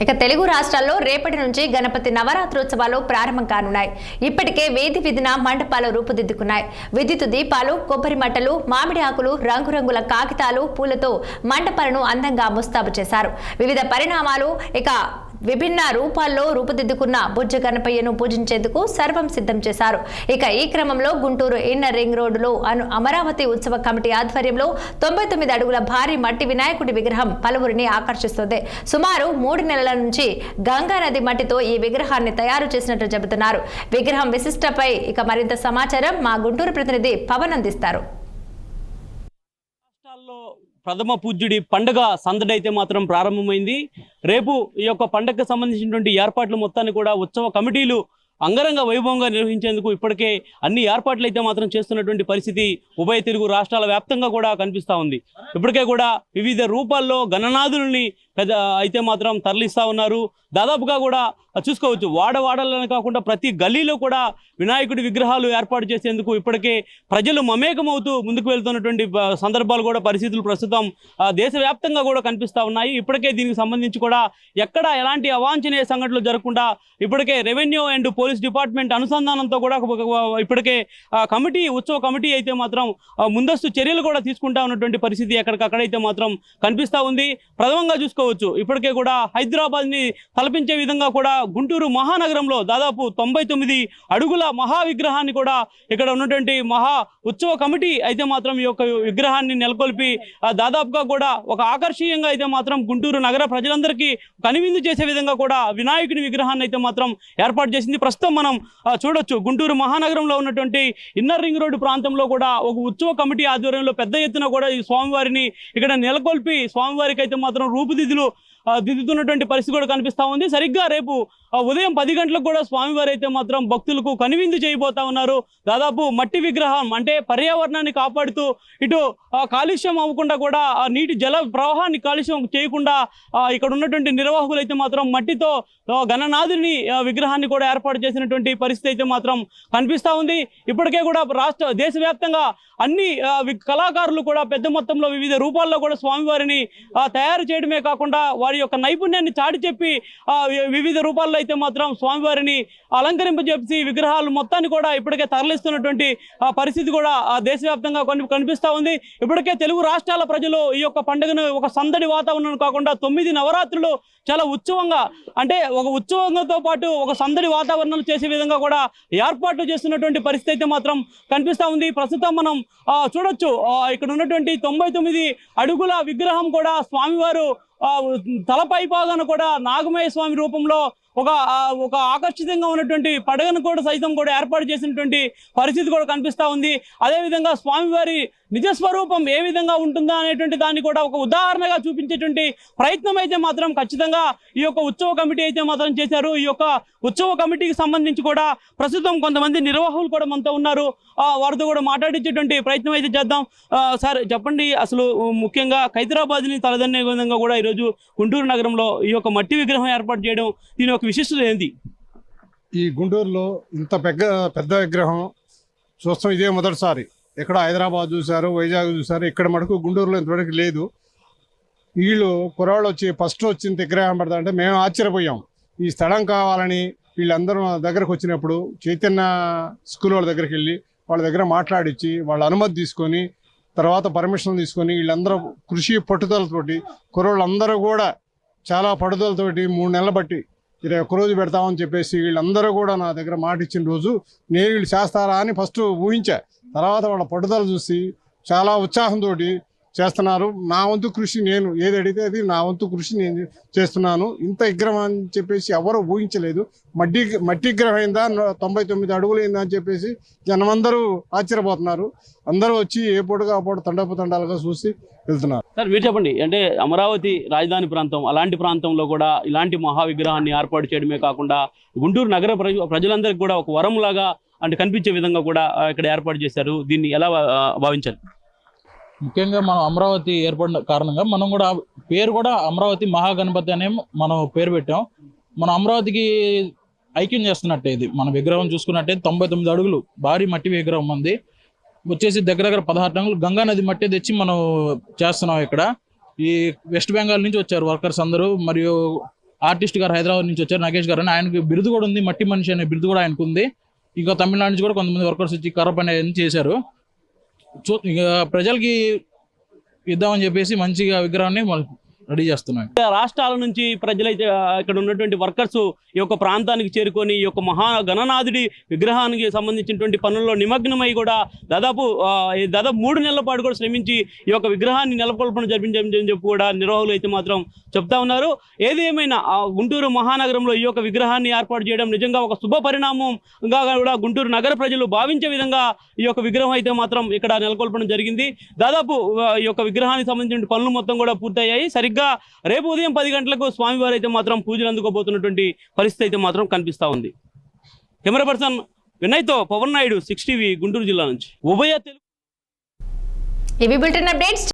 ఇక తెలుగు రాష్ట్రాల్లో రేపటి నుంచి గణపతి నవరాత్రోత్సవాలు ప్రారంభం కానున్నాయి. ఇప్పటికే వేది విధిన మండపాలు రూపుదిద్దుకున్నాయి. విద్యుత్ దీపాలు, కొబ్బరి మట్టలు, మామిడి ఆకులు, రంగురంగుల కాగితాలు, పూలతో మండపాలను అందంగా ముస్తాబు చేశారు. వివిధ పరిణామాలు ఇక విభిన్న రూపాల్లో రూపుదిద్దుకున్న బుజ్జ గణపయ్యను పూజించేందుకు సర్వం సిద్ధం చేశారు. ఇక ఈ క్రమంలో గుంటూరు ఇన్నర్ రింగ్ రోడ్డులో అమరావతి ఉత్సవ కమిటీ ఆధ్వర్యంలో 99 అడుగుల భారీ మట్టి వినాయకుడి విగ్రహం పలువురిని ఆకర్షిస్తుంది. సుమారు 3 నెలల నుంచి గంగా నది మట్టితో ఈ విగ్రహాన్ని తయారు చేసినట్టు చెబుతున్నారు. విగ్రహం విశిష్టపై ఇక మరింత సమాచారం మా గుంటూరు ప్రతినిధి పవన్ అందిస్తారు. ప్రథమ పూజ్యుడి పండుగ సందడి అయితే మాత్రం ప్రారంభమైంది. రేపు ఈ యొక్క పండుగకు సంబంధించినటువంటి ఏర్పాట్లు మొత్తాన్ని కూడా ఉత్సవ కమిటీలు అంగరంగ వైభవంగా నిర్వహించేందుకు ఇప్పటికే అన్ని ఏర్పాట్లు అయితే మాత్రం చేస్తున్నటువంటి పరిస్థితి ఉభయ తెలుగు రాష్ట్రాల వ్యాప్తంగా కూడా కనిపిస్తూ ఉంది. ఇప్పటికే కూడా వివిధ రూపాల్లో గణనాథుల్ని అయితే మాత్రం తరలిస్తూ ఉన్నారు. దాదాపుగా కూడా చూసుకోవచ్చు, వాడవాడలని కాకుండా ప్రతి గల్లీలో కూడా వినాయకుడి విగ్రహాలు ఏర్పాటు చేసేందుకు ఇప్పటికే ప్రజలు మమేకమవుతూ ముందుకు వెళ్తున్నటువంటి సందర్భాలు కూడా పరిస్థితులు ప్రస్తుతం దేశవ్యాప్తంగా కూడా కనిపిస్తూ ఉన్నాయి. ఇప్పటికే దీనికి సంబంధించి కూడా ఎక్కడ ఎలాంటి అవాంఛనీయ సంఘటనలు జరగకుండా ఇప్పటికే రెవెన్యూ అండ్ పోలీస్ డిపార్ట్మెంట్ అనుసంధానంతో కూడా ఇప్పటికే ఉత్సవ కమిటీ అయితే మాత్రం ముందస్తు చర్యలు కూడా తీసుకుంటా ఉన్నటువంటి పరిస్థితి ఎక్కడికక్కడైతే మాత్రం కనిపిస్తూ ఉంది. ప్రథమంగా చూసుకోవచ్చు, ఇప్పటికే కూడా హైదరాబాద్ని తలపించే విధంగా కూడా గుంటూరు మహానగరంలో దాదాపు 99 అడుగుల మహా విగ్రహాన్ని కూడా ఇక్కడ ఉన్నటువంటి మహా ఉత్సవ కమిటీ అయితే మాత్రం ఈ యొక్క విగ్రహాన్ని నెలకొల్పి దాదాపుగా కూడా ఒక ఆకర్షణీయంగా అయితే మాత్రం గుంటూరు నగర ప్రజలందరికీ కనువిందు చేసే విధంగా కూడా వినాయకుని విగ్రహాన్ని అయితే మాత్రం ఏర్పాటు చేసింది. ప్రస్తుతం మనం చూడొచ్చు, గుంటూరు మహానగరంలో ఉన్నటువంటి ఇన్నర్ రింగ్ రోడ్డు ప్రాంతంలో కూడా ఒక ఉత్సవ కమిటీ ఆధ్వర్యంలో పెద్ద ఎత్తున కూడా ఈ స్వామివారిని ఇక్కడ నెలకొల్పి స్వామివారికి అయితే మాత్రం దిద్దుతున్నటువంటి పరిస్థితి కూడా కనిపిస్తూ ఉంది. సరిగ్గా రేపు ఉదయం 10 గంటలకు కూడా స్వామివారు అయితే మాత్రం భక్తులకు కనువిందు చేయబోతా ఉన్నారు. దాదాపు మట్టి విగ్రహం అంటే పర్యావరణాన్ని కాపాడుతూ ఇటు కాలుష్యం అవ్వకుండా కూడా నీటి జల ప్రవాహాన్ని కాలుష్యం చేయకుండా ఇక్కడ ఉన్నటువంటి నిర్వాహకులు అయితే మాత్రం మట్టితో గణనాథుని విగ్రహాన్ని కూడా ఏర్పాటు చేసినటువంటి పరిస్థితి అయితే మాత్రం కనిపిస్తూ ఉంది. ఇప్పటికే కూడా దేశవ్యాప్తంగా అన్ని కళాకారులు కూడా పెద్ద మొత్తంలో వివిధ రూపాల్లో కూడా స్వామివారిని తయారు చేయడమే కాకుండా వారి యొక్క నైపుణ్యాన్ని చాటి చెప్పి వివిధ రూపాల్లో అయితే మాత్రం స్వామివారిని అలంకరింపజేసి విగ్రహాలు మొత్తాన్ని కూడా ఇప్పటికే తరలిస్తున్నటువంటి పరిస్థితి కూడా దేశవ్యాప్తంగా కనిపిస్తూ ఉంది. ఇప్పటికే తెలుగు రాష్ట్రాల ప్రజలు ఈ యొక్క పండుగను ఒక సందడి వాతావరణం కాకుండా 9 నవరాత్రులు చాలా ఉత్సవంగా, అంటే ఒక ఉత్సవంతో పాటు ఒక సందడి వాతావరణం చేసే విధంగా కూడా ఏర్పాట్లు చేస్తున్నటువంటి పరిస్థితి అయితే మాత్రం కనిపిస్తూ ఉంది. ప్రస్తుతం మనం చూడొచ్చు, ఇక్కడ ఉన్నటువంటి 99 అడుగుల విగ్రహం కూడా స్వామివారు తలపై భాగాన కూడా నాగమయ్య స్వామి రూపంలో ఒక ఆకర్షితంగా ఉన్నటువంటి పడగను కూడా సైతం కూడా ఏర్పాటు చేసినటువంటి పరిస్థితి కూడా కనిపిస్తూ ఉంది. అదేవిధంగా స్వామివారి నిజస్వరూపం ఏ విధంగా ఉంటుందా అనేటువంటి దాన్ని కూడా ఒక ఉదాహరణగా చూపించేటువంటి ప్రయత్నం అయితే మాత్రం ఖచ్చితంగా ఈ యొక్క ఉత్సవ కమిటీ అయితే మాత్రం చేశారు. ఈ యొక్క ఉత్సవ కమిటీకి సంబంధించి కూడా ప్రస్తుతం కొంతమంది నిర్వాహకులు కూడా మనతో ఉన్నారు. వారితో కూడా మాట్లాడించేటువంటి ప్రయత్నం అయితే చేద్దాం. సార్ చెప్పండి, అసలు ముఖ్యంగా హైదరాబాద్ని తలదన్నే విధంగా కూడా ఈరోజు గుంటూరు నగరంలో ఈ యొక్క మట్టి విగ్రహం ఏర్పాటు చేయడం, దీని యొక్క విశిష్టత ఏంటి? ఈ గుంటూరులో ఇంత పెద్ద విగ్రహం చూస్తాం ఇదే మొదటిసారి. ఇక్కడ హైదరాబాద్ చూశారు, వైజాగ్ చూశారు, ఇక్కడ మటుకు గుంటూరులో ఇంతవరకు లేదు. వీళ్ళు కుర్రాళ్ళు వచ్చి ఫస్ట్ వచ్చిన విగ్రహం పెడతా అంటే మేము ఆశ్చర్యపోయాం. ఈ స్థలం కావాలని వీళ్ళందరూ దగ్గరకు వచ్చినప్పుడు చైతన్య స్కూల్ వాళ్ళ దగ్గరికి వెళ్ళి వాళ్ళ దగ్గర మాట్లాడించి వాళ్ళ అనుమతి తీసుకొని తర్వాత పర్మిషన్ తీసుకొని వీళ్ళందరూ కృషి పట్టుదలతోటి కుర్రోళ్ళందరూ కూడా చాలా పట్టుదలతోటి 3 నెలలు బట్టి 21 రోజు పెడతామని చెప్పేసి వీళ్ళందరూ కూడా నా దగ్గర మాట ఇచ్చిన రోజు నేను వీళ్ళు చేస్తారా అని ఫస్ట్ ఊహించా. తర్వాత వాళ్ళ పట్టుదల చూసి చాలా ఉత్సాహంతో చేస్తున్నారు. నా వంతు కృషి నేను ఏది అడిగితే అది నా వంతు కృషి నేను చేస్తున్నాను. ఇంత విగ్రహం అని చెప్పేసి ఎవరు ఊహించలేదు. మట్టి విగ్రహం అయిందా, 99 అడుగులు అయిందా అని చెప్పేసి జనమందరూ ఆశ్చర్యపోతున్నారు. అందరూ వచ్చి ఏ పూటగా ఆ పూట తండాలుగా చూసి వెళ్తున్నారు. సార్ మీరు చెప్పండి, అంటే అమరావతి రాజధాని ప్రాంతం, అలాంటి ప్రాంతంలో కూడా ఇలాంటి మహా విగ్రహాన్ని ఏర్పాటు చేయడమే కాకుండా గుంటూరు నగర ప్రజలందరికీ కూడా ఒక వరంలాగా అంటే కనిపించే విధంగా కూడా ఇక్కడ ఏర్పాటు చేశారు. దీన్ని ఎలా భావించాలి? ముఖ్యంగా మనం అమరావతి ఏర్పడిన కారణంగా మనం కూడా పేరు కూడా అమరావతి మహాగణపతి అనే మనం పేరు పెట్టాం. మన అమరావతికి ఐక్యం చేస్తున్నట్టే ఇది. మన విగ్రహం చూసుకున్నట్టే 99 అడుగులు భారీ మట్టి విగ్రహం ఉంది. వచ్చేసి దగ్గర 16 టన్నులు గంగా నది మట్టి తెచ్చి మనం చేస్తున్నాం. ఇక్కడ ఈ వెస్ట్ బెంగాల్ నుంచి వచ్చారు వర్కర్స్ అందరూ, మరియు ఆర్టిస్ట్ గారు హైదరాబాద్ నుంచి వచ్చారు, నాగేష్ గారు అని. ఆయనకి బిరుదు కూడా ఉంది, మట్టి మనిషి అనే బిరుదు కూడా ఆయనకు ఉంది. ఇంకా తమిళనాడు నుంచి కూడా కొంతమంది వర్కర్స్ వచ్చి కర్ర పని అనేది చేశారు. ఇక ప్రజలకి ఇద్దామని చెప్పేసి మంచిగా విగ్రహాన్ని రెడీ చేస్తున్నాం. రాష్ట్రాల నుంచి ప్రజలైతే ఇక్కడ ఉన్నటువంటి వర్కర్స్ ఈ యొక్క ప్రాంతానికి చేరుకొని ఈ యొక్క మహా గణనాథుడి విగ్రహానికి సంబంధించినటువంటి పనుల్లో నిమగ్నమై కూడా దాదాపు 3 నెలల పాటు కూడా శ్రమించి ఈ యొక్క విగ్రహాన్ని నెలకొల్పన జరిపించని చెప్పి కూడా నిర్వాహకులు అయితే మాత్రం చెప్తా ఉన్నారు. ఏది ఏమైనా గుంటూరు మహానగరంలో ఈ యొక్క విగ్రహాన్ని ఏర్పాటు చేయడం నిజంగా ఒక శుభ పరిణామంగా కూడా గుంటూరు నగర ప్రజలు భావించే విధంగా ఈ యొక్క విగ్రహం అయితే మాత్రం ఇక్కడ నెలకొల్పడం జరిగింది. దాదాపు ఈ యొక్క విగ్రహానికి సంబంధించిన పనులు మొత్తం కూడా పూర్తయ్యాయి. సరిగ్గా రేపు ఉదయం 10 గంటలకు స్వామివారు అయితే మాత్రం పూజలు అందుకోబోతున్నటువంటి పరిస్థితి అయితే మాత్రం కనిపిస్తా ఉంది. కెమెరా పర్సన్ వినయ్తో పవన్ నాయుడు, 6 టీవీ, గుంటూరు జిల్లా నుంచి. ఉభయ తెలుగు ఇవి బులెటిన్ అప్డేట్స్.